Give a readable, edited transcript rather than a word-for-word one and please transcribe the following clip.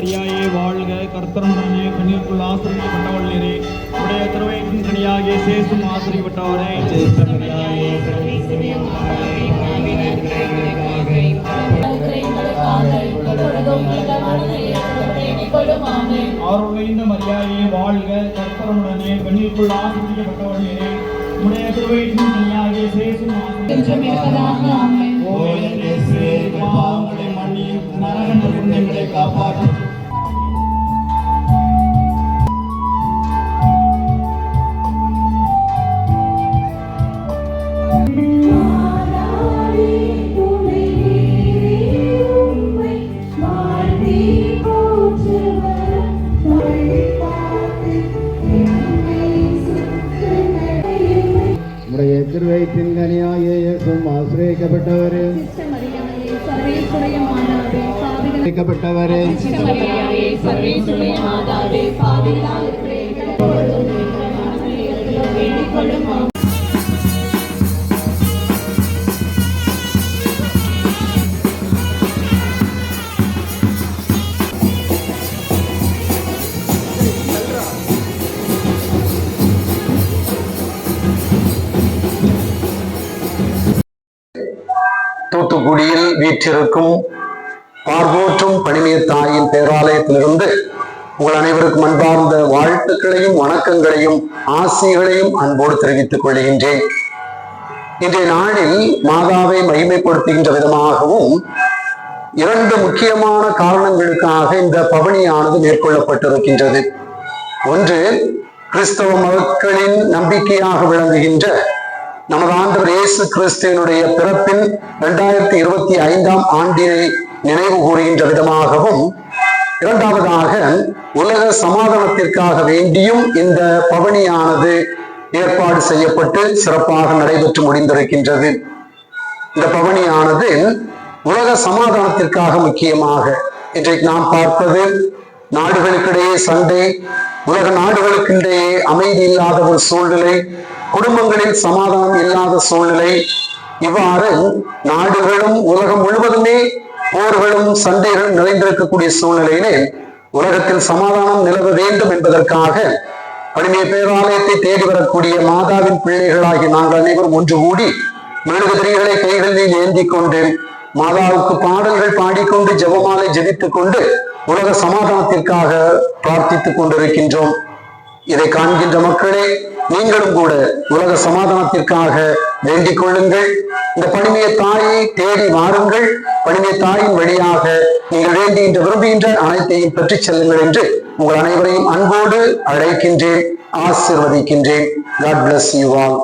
மரியாயே வாழ்க. கர்த்தருடனே பெண்களுக்குள் ஆசிரியப்பட்டவள் நீரே. உடைய திருவயிற்றின் கனியாகிய சேசும் ஆசிரியப்பட்டவரே. ஆரோக்கிய மரியாயே வாழ்க. கர்த்தருடனே பெண்களுக்குள் ஆசிரியப்பட்டவள் நீரே. உடைய திருவயிற்றின் கனியாகிய சேசும் நரகங்களை காப்பாற்றும். திருவயிற்றின் கனியாகிய இயேசுவும் ஆசிரியக்கப்பட்டவரே. தூத்துக்குடியில் வீற்றிருக்கும் பார்வோற்றும் பணிமைய தாயின் பேராலயத்திலிருந்து உங்கள் அனைவருக்கும் அன்பார்ந்த வாழ்த்துக்களையும் வணக்கங்களையும் ஆசிகளையும் அன்போடு தெரிவித்துக் கொள்கின்றேன். இன்றைய நாளில் மாதாவை மகிமைப்படுத்துகின்ற விதமாகவும் 2 முக்கியமான காரணங்களுக்காக இந்த பவனியானது மேற்கொள்ளப்பட்டிருக்கின்றது. ஒன்று, கிறிஸ்தவ மக்களின் நம்பிக்கையாக விளங்குகின்ற நமது ஆண்டவர் இயேசு கிறிஸ்துவினுடைய பிறப்பின் 2025ஆம் ஆண்டினை நினைவு கூறுகின்ற விதமாகவும், இரண்டாவதாக உலக சமாதானத்திற்காக வேண்டியும் இந்த பவனியானது ஏற்பாடு செய்யப்பட்டு சிறப்பாக நடைபெற்று முடிந்திருக்கின்றது. இந்த பவனியானது உலக சமாதானத்திற்காக முக்கியமாக இன்றைக்கு நாம் பார்ப்பது நாடுகளுக்கிடையே சண்டை, உலக நாடுகளுக்கிடையே அமைதி இல்லாத ஒரு சூழ்நிலை, குடும்பங்களில் சமாதானம் இல்லாத சூழ்நிலை, இவ்வாறு நாடுகளும் உலகம் முழுவதுமே போர்களும் சண்டைகளும் நிறைந்திருக்கக்கூடிய சூழ்நிலையிலே உலகத்தில் சமாதானம் நிலவ வேண்டும் என்பதற்காக பணிமைய பேராலயத்தை தேடி வரக்கூடிய மாதாவின் பிள்ளைகளாகி நாங்கள் அனைவரும் ஒன்று கூடி மெழுகுதிரிகளை கைகளில் ஏந்தி கொண்டு மாதாவுக்கு பாடல்கள் பாடிக்கொண்டு ஜெபமாலை ஜெபித்துக் கொண்டு உலக சமாதானத்திற்காக பிரார்த்தித்துக் கொண்டிருக்கின்றோம். இதை காண்கின்ற மக்களே, நீங்களும் கூட உலக சமாதானத்திற்காக வேண்டிக் கொள்ளுங்கள். இந்த பணிமைய தாயை தேடி வாருங்கள். பணிமைய தாயின் வழியாக நீங்கள் வேண்டுகின்ற விரும்புகின்ற அனைத்தையும் பெற்றுச் செல்லுங்கள் என்று உங்கள் அனைவரையும் அன்போடு அழைக்கின்றேன், ஆசீர்வதிக்கின்றேன். God bless you all.